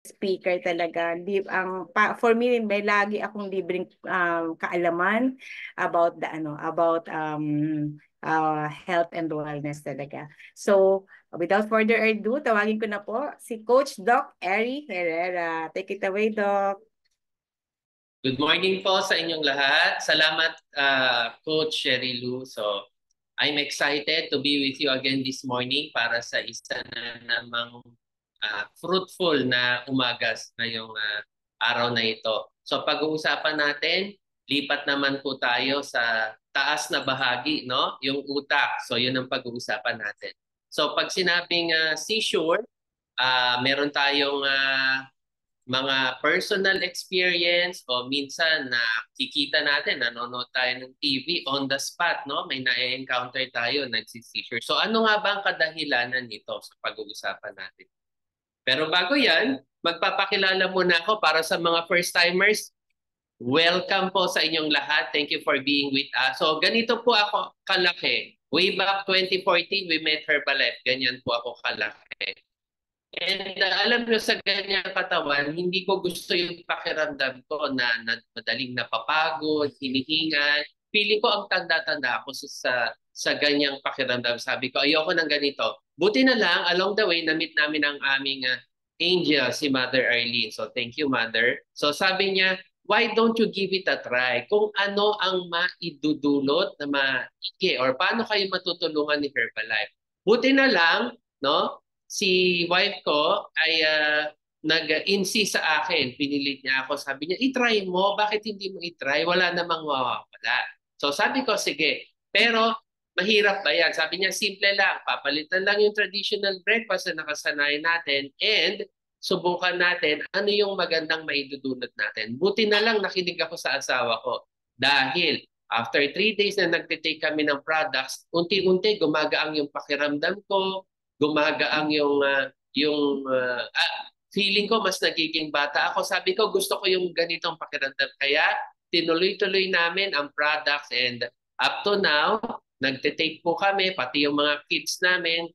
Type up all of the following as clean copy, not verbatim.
speaker talaga. For me, may lagi akong libreng kaalaman about health and wellness talaga. So, without further ado, tawagin ko na po si Coach Doc Eri Herrera. Take it away, Doc. Good morning po sa inyong lahat. Salamat, Coach Sherry Lou. So, I'm excited to be with you again this morning para sa isa na namang fruitful na umagas ngayong araw na ito. So, pag-uusapan natin, lipat naman po tayo sa taas na bahagi, no? Yung utak. So, yun ang pag-uusapan natin. So, pag sinabing seizure, meron tayong mga personal experience o minsan na kikita natin, nanonood tayo ng TV on the spot, no? May na-encounter tayo, nagsi-seizure. So ano nga ba ang kadahilanan nito sa pag-uusapan natin? Pero bago yan, magpapakilala muna ako para sa mga first-timers. Welcome po sa inyong lahat. Thank you for being with us. So ganito po ako kalaki. Way back 2014, we met Herbalife. Ganyan po ako kalaki. And alam nyo sa ganyang katawan, hindi ko gusto yung pakiramdam ko na madaling napapagod, hinihingal. Feeling ko ang tanda-tanda ako sa ganyang pakiramdam. Sabi ko, ayoko ng ganito. Buti na lang, along the way, na-meet namin ang aming angel, si Mother Arlene. So thank you, Mother. So sabi niya, why don't you give it a try? Kung ano ang maidudulot na maigi or paano kayo matutulungan ni Herbalife. Buti na lang, no? Si wife ko ay nag-insist sa akin. Pinilit niya ako. Sabi niya, itry mo. Bakit hindi mo itry? Wala namang mawawala. So sabi ko, sige. Pero mahirap ba yan? Sabi niya, simple lang. Papalitan lang yung traditional breakfast na nakasanayan natin and subukan natin ano yung magandang maidudulot natin. Buti na lang nakinig ako sa asawa ko. Dahil after 3 days na nagtitake kami ng products, unti-unti gumagaang yung pakiramdam ko, gumagaang feeling ko mas nagiging bata ako. Sabi ko gusto ko yung ganitong pakiramdam. Kaya tinuloy-tuloy namin ang products and up to now, nagte-take po kami, pati yung mga kids namin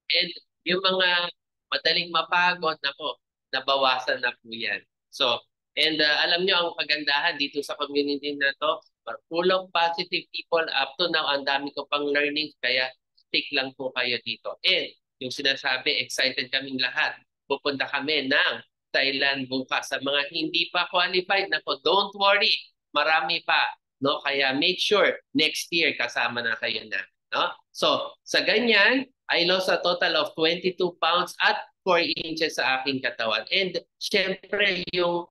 and yung mga madaling mapagod, nako, nabawasan na po yan. So, and alam nyo ang kagandahan dito sa community na to, full of positive people. Up to now, ang dami ko pang learnings, kaya stick lang po kayo dito. And yung sinasabi, excited kaming lahat. Pupunta kami ng Thailand bukas. Sa mga hindi pa qualified, nako, don't worry. Marami pa. No? Kaya make sure next year kasama na kayo na. No? So, sa ganyan, I lost a total of 22 pounds at 4 inches sa aking katawan. And syempre, yung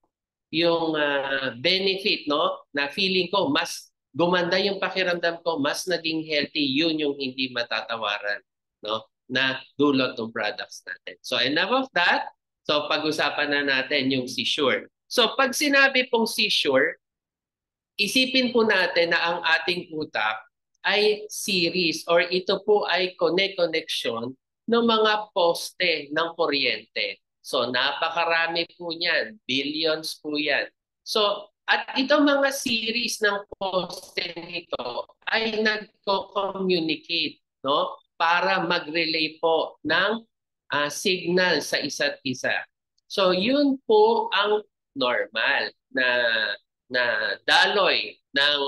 benefit, no, na feeling ko, mas gumanda yung pakiramdam ko, mas naging healthy, yun yung hindi matatawaran, no, na dulot ng products natin. So enough of that. So pag-usapan na natin yung seizure. So pag sinabi pong seizure, isipin po natin na ang ating utak ay series or ito po ay connection ng mga poste ng kuryente. So napakarami po niyan, billions po yan. So at itong mga series ng poste nito ay nagko-communicate, no, para mag-relay po ng signal sa isa't isa. So yun po ang normal na daloy ng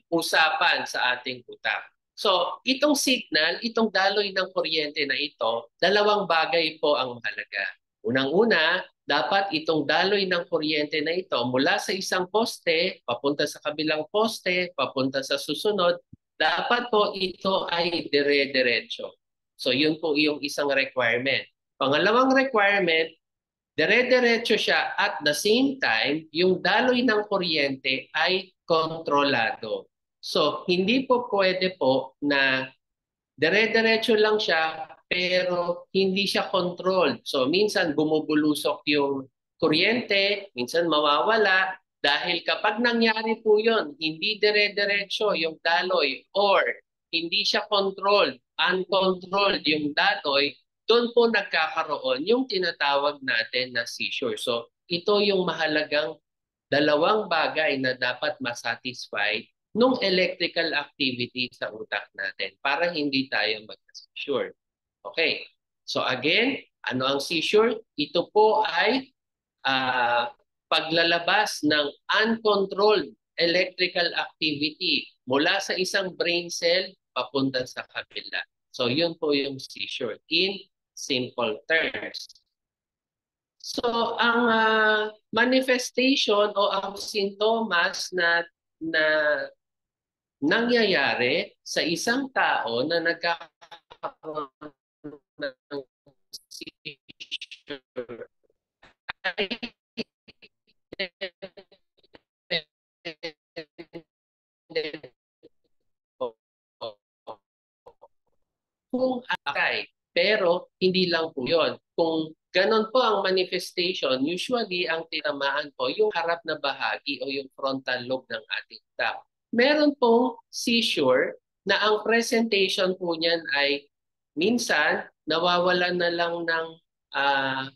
usapan sa ating utak. So, itong signal, itong daloy ng kuryente na ito, dalawang bagay po ang mahalaga. Unang-una, dapat itong daloy ng kuryente na ito mula sa isang poste, papunta sa kabilang poste, papunta sa susunod, dapat po ito ay dire-diretso. So, yun po yung isang requirement. Pangalawang requirement, dire-diretso siya at the same time, yung daloy ng kuryente ay kontrolado. So, hindi po pwede po na dire-diretso lang siya pero hindi siya controlled. So, minsan bumubulusok yung kuryente, minsan mawawala dahil kapag nangyari po yun, hindi dire-diretso yung daloy or hindi siya controlled, uncontrolled yung daloy, doon po nagkakaroon yung tinatawag natin na seizure. So ito yung mahalagang dalawang bagay na dapat masatisfy nung electrical activity sa utak natin para hindi tayo mag-seizure. Okay. So again, ano ang seizure? Ito po ay paglalabas ng uncontrolled electrical activity mula sa isang brain cell papunta sa kabila. So yun po yung seizure in simple terms. So ang manifestation o ang sintomas na nangyayari sa isang tao na nagkakaroon ng seizure ay kung atay. Pero hindi lang po yun. Kung ganon po ang manifestation, usually ang tinamaan po yung harap na bahagi o yung frontal lobe ng ating tao. Meron pong seizure na ang presentation po niyan ay minsan nawawalan na lang ng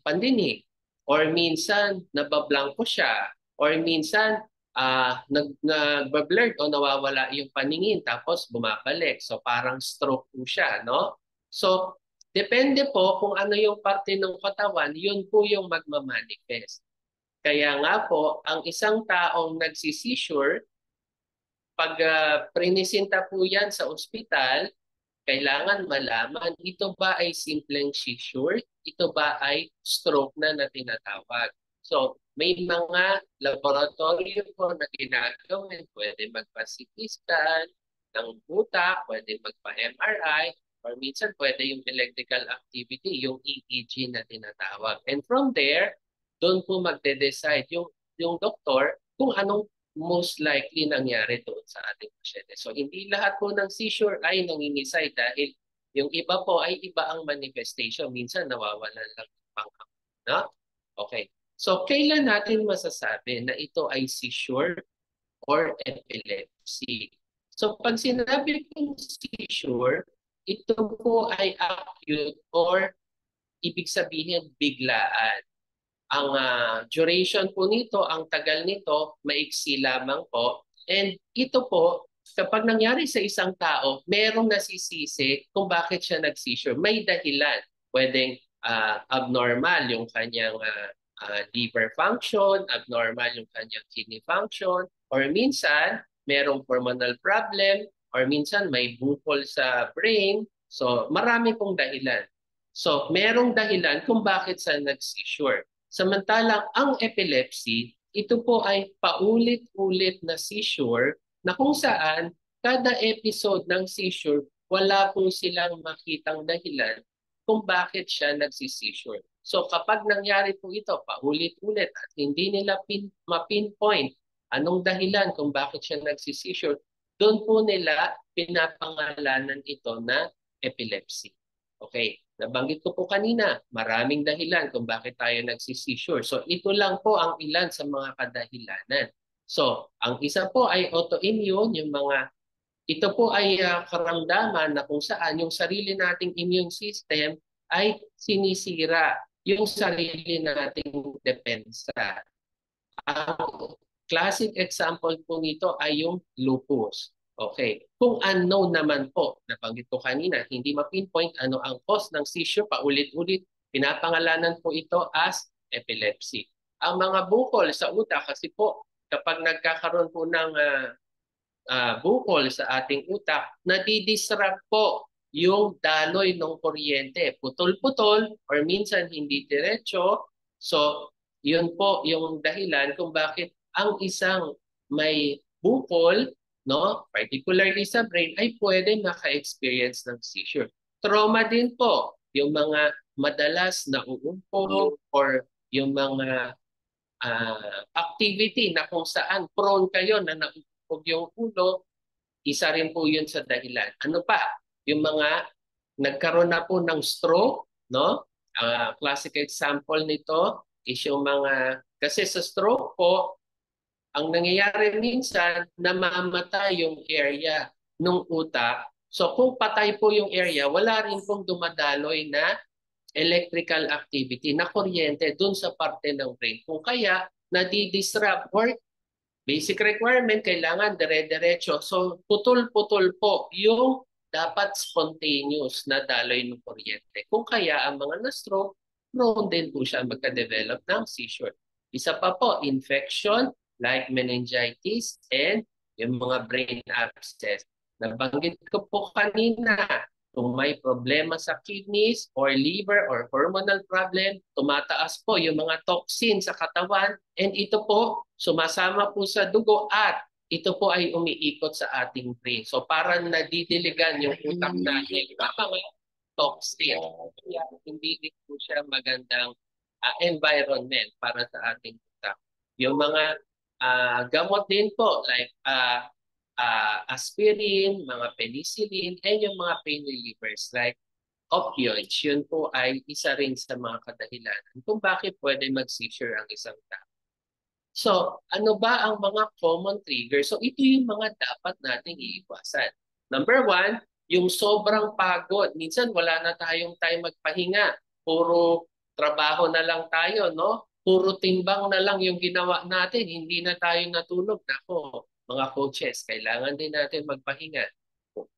pandinig, or minsan nabablanko siya, or minsan nagba-blurred o nawawala yung paningin tapos bumabalik. So parang stroke po siya, no? So depende po kung ano yung parte ng katawan, yun po yung magmamanifest. Kaya nga po, ang isang taong nagsisisure, pag prinisinta po yan sa ospital, kailangan malaman, ito ba ay simpleng seizure? Ito ba ay stroke na tinatawag? So, may mga laboratory po na ginagawin. Pwede magpa-CT scan ng utak, pwede magpa-MRI, or minsan pwede yung electrical activity, yung EEG na tinatawag. And from there, doon po magde-decide yung doktor kung anong most likely nangyari doon sa ating pasyente. So hindi lahat po ng seizure ay nangingisay dahil yung iba po ay iba ang manifestation. Minsan nawawalan lang ng panghang. No? Okay. So kailan natin masasabi na ito ay seizure or epilepsy? So pag sinabi kong seizure, ito po ay acute or ibig sabihin biglaan. Ang duration po nito, ang tagal nito, maiksi lamang po. And ito po, kapag nangyari sa isang tao, merong nasisisi kung bakit siya nag-seizure. May dahilan. Pwedeng abnormal yung kanyang liver function, abnormal yung kanyang kidney function, or minsan merong hormonal problem, or minsan may bukol sa brain. So marami pong dahilan. So merong dahilan kung bakit siya nag-seizure. Samantalang ang epilepsy, ito po ay paulit-ulit na seizure na kung saan kada episode ng seizure, wala po silang makitang dahilan kung bakit siya nagsi-seizure. So kapag nangyari po ito paulit-ulit at hindi nila ma-pinpoint anong dahilan kung bakit siya nagsi-seizure, doon po nila pinapangalanan ito na epilepsy. Okay. Nabanggit ko po kanina, maraming dahilan kung bakit tayo nagsisisure. So ito lang po ang ilan sa mga kadahilanan. So ang isa po ay autoimmune, yung mga ito po ay karamdaman na kung saan yung sarili nating immune system ay sinisira yung sarili nating depensa. Ang classic example po nito ay yung lupus. Okay. Kung unknown naman po, nabanggit ko kanina, hindi ma-pinpoint ano ang cause ng seizure, paulit-ulit, pinapangalanan po ito as epilepsy. Ang mga bukol sa utak, kasi po kapag nagkakaroon po ng bukol sa ating utak, nadidisrupt po yung daloy ng kuryente. Putol-putol or minsan hindi diretso. So, yun po yung dahilan kung bakit ang isang may bukol, no, particularly sa brain, ay pwede maka-experience ng seizure. Trauma din po, yung mga madalas na uumpog or yung mga activity na kung saan prone kayo na nauumpog yung ulo, isa rin po yun sa dahilan. Ano pa? Yung mga nagkaroon na po ng stroke, no? Classic example nito is yung mga, kasi sa stroke po, ang nangyayari minsan, namamatay yung area ng utak. So kung patay po yung area, wala rin pong dumadaloy na electrical activity na kuryente dun sa parte ng brain. Kung kaya, nadi-disrupt or basic requirement, kailangan dire-diretso. So putol-putol po yung dapat spontaneous na daloy ng kuryente. Kung kaya ang mga na-stroke, prone din po siya magka-develop ng seizure. Isa pa po, infection like meningitis and yung mga brain abscess. Nabanggit ko po kanina, kung may problema sa kidneys or liver or hormonal problem, tumataas po yung mga toxin sa katawan and ito po sumasama po sa dugo at ito po ay umiikot sa ating brain. So parang nadidiligan yung utak natin ng mga toxin. Kaya hindi din po siya magandang environment para sa ating utak. Yung mga gamot din po like aspirin, mga penicillin, and yung mga pain relievers like opioids. Yun po ay isa rin sa mga kadahilanan kung bakit pwede mag-seizure ang isang tao. So, ano ba ang mga common triggers? So, ito yung mga dapat nating iiwasan. Number one, yung sobrang pagod. Minsan wala na tayong time magpahinga. Puro trabaho na lang tayo, no? Puro timbang na lang yung ginawa natin. Hindi na tayo natulog. Nako, mga coaches, kailangan din natin magpahinga.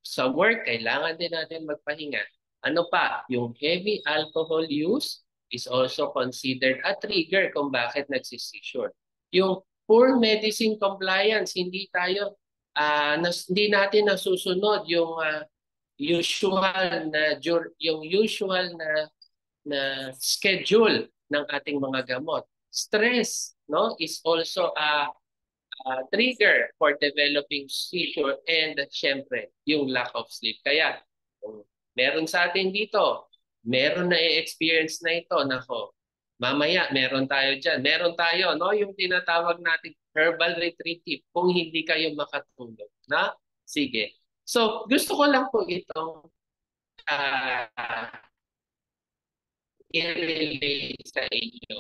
Sa work, kailangan din natin magpahinga. Ano pa? Yung heavy alcohol use is also considered a trigger kung bakit nagsisisure. Yung poor medicine compliance, hindi tayo hindi natin nasusunod yung usual na schedule ng ating mga gamot. Stress, no, is also a trigger for developing seizure and syempre yung lack of sleep. Kaya kung meron sa atin dito, meron na i-experience na ito, nako. Mamaya, meron tayo dyan. Meron tayo, no? Yung tinatawag nating herbal retrieve kung hindi kayo makatulog. Na? Sige. So, gusto ko lang po itong i-relate sa inyo.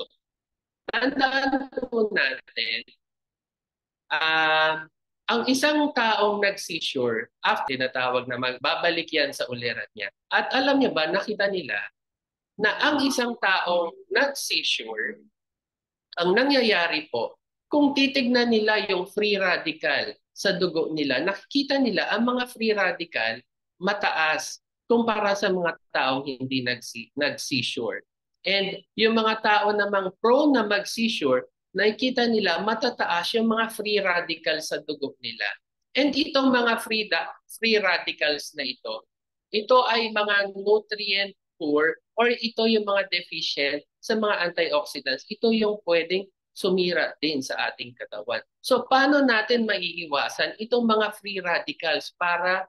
Tandaan po natin, ang isang taong nag-seizure, after tinatawag na magbabalik yan sa uliran niya. At alam niyo ba, nakita nila na ang isang taong nag-seizure, ang nangyayari po, kung titignan nila yung free radical sa dugo nila, nakikita nila ang mga free radical mataas kumpara sa mga taong hindi nag-seizure. And yung mga tao namang prone na mag-seizure, nakikita nila matataas yung mga free radicals sa dugo nila. And itong mga free radicals na ito ay mga nutrient poor or ito yung mga deficient sa mga antioxidants. Ito yung pwedeng sumira din sa ating katawan. So paano natin maiiwasan itong mga free radicals para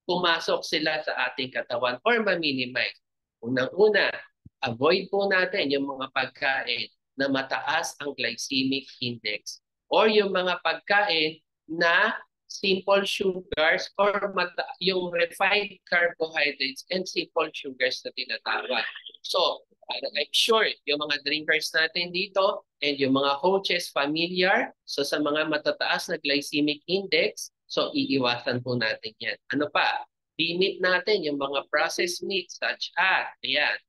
pumasok sila sa ating katawan or ma-minimize? Unang-una, avoid po natin yung mga pagkain na mataas ang glycemic index or yung mga pagkain na simple sugars or yung refined carbohydrates and simple sugars na tinatawag. So, I'm sure yung mga drinkers natin dito and yung mga coaches familiar so sa mga matataas na glycemic index, so iiwasan po natin yan. Ano pa? Limit natin yung mga processed meats such as, ayan,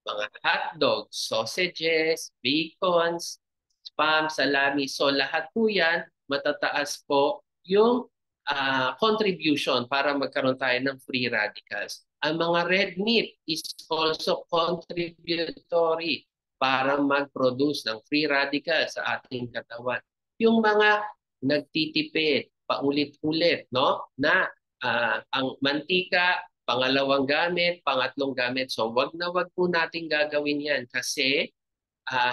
mga hotdogs, sausages, bacons, spam, salami. So lahat po yan, matataas po yung contribution para magkaroon tayo ng free radicals. Ang mga red meat is also contributory para mag-produce ng free radicals sa ating katawan. Yung mga nagtitipid, paulit-ulit, no? Na ang mantika, pangalawang gamit, pangatlong gamit. So wag na wag po natin gagawin yan kasi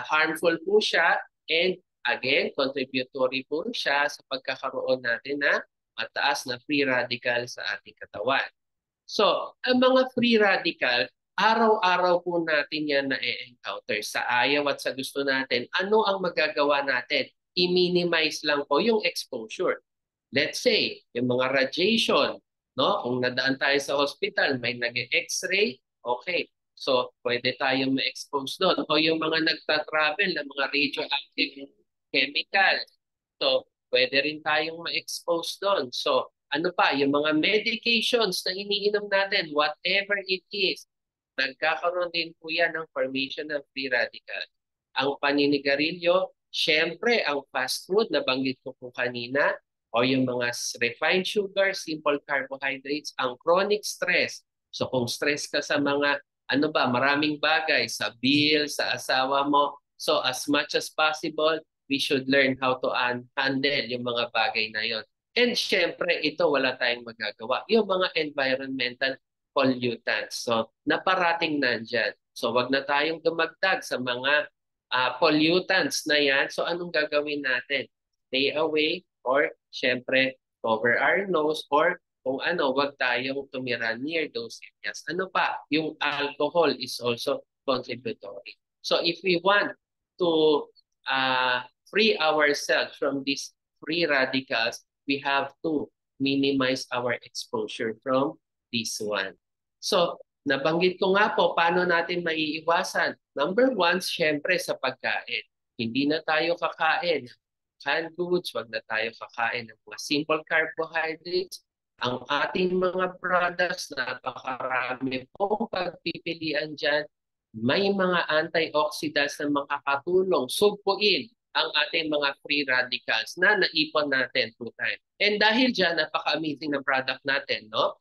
harmful po siya and again, contributory po siya sa pagkakaroon natin na mataas na free radical sa ating katawan. So, ang mga free radical, araw-araw po natin yan na-encounter. Sa ayaw at sa gusto natin, ano ang magagawa natin? I-minimize lang po yung exposure. Let's say, yung mga radiation, no? Kung nadaan tayo sa hospital, may nag-x-ray, okay. So, pwede tayong ma-expose doon. O yung mga nagta-travel na mga radioactive chemical. So, pwede rin tayong ma-expose doon. So, ano pa, yung mga medications na iniinom natin, whatever it is, nagkakaroon din po yan ng formation ng free radical. Ang paninigarilyo, syempre, ang fast food, nabanggit ko po kanina, o yung mga refined sugar, simple carbohydrates, ang chronic stress. So kung stress ka sa mga, ano ba, maraming bagay, sa bill, sa asawa mo, So as much as possible, we should learn how to handle yung mga bagay na yon. And syempre, ito wala tayong magagawa. Yung mga environmental pollutants. So, naparating nandyan. So, wag na tayong dumagdag sa mga pollutants na yan. So, anong gagawin natin? Stay away or syempre, cover our nose or kung ano, wag tayong tumira near those areas. Ano pa? Yung alcohol is also contributory. So, if we want to free ourselves from these free radicals, we have to minimize our exposure from this one. So, nabanggit ko nga po, paano natin maiiwasan? Number one, syempre sa pagkain. Hindi na tayo kakain ng canned goods, wag na tayo kakain ng mga simple carbohydrates. Ang ating mga products, napakarami pong pagpipilian dyan. May mga antioxidants na makakatulong sugpuin ang ating mga free radicals na naipon natin through time. And dahil dyan, napaka-amazing ng product natin, no?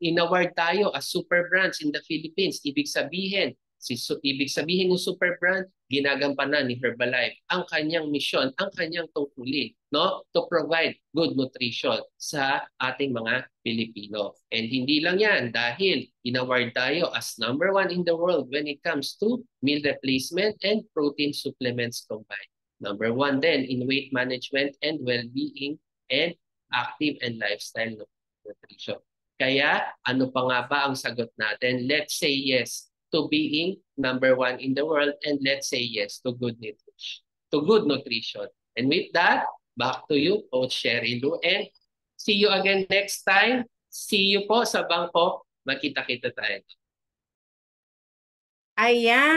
In-award tayo as super brands in the Philippines. Ibig sabihin ng super brand, ginagampanan ni Herbalife ang kanyang misyon, ang kanyang tungkulin, no? To provide good nutrition sa ating mga Pilipino. And hindi lang yan, dahil in-award tayo as number 1 in the world when it comes to meal replacement and protein supplements combined. Number 1 din in weight management and well-being and active and lifestyle nutrition. Kaya ano pa nga ba ang sagot natin? Let's say yes to being number 1 in the world and let's say yes to good nutrition. To good nutrition. And with that, back to you, Coach Sherry Lou. And see you again next time. See you po sa bangko. Makita-kita tayo. Ayan.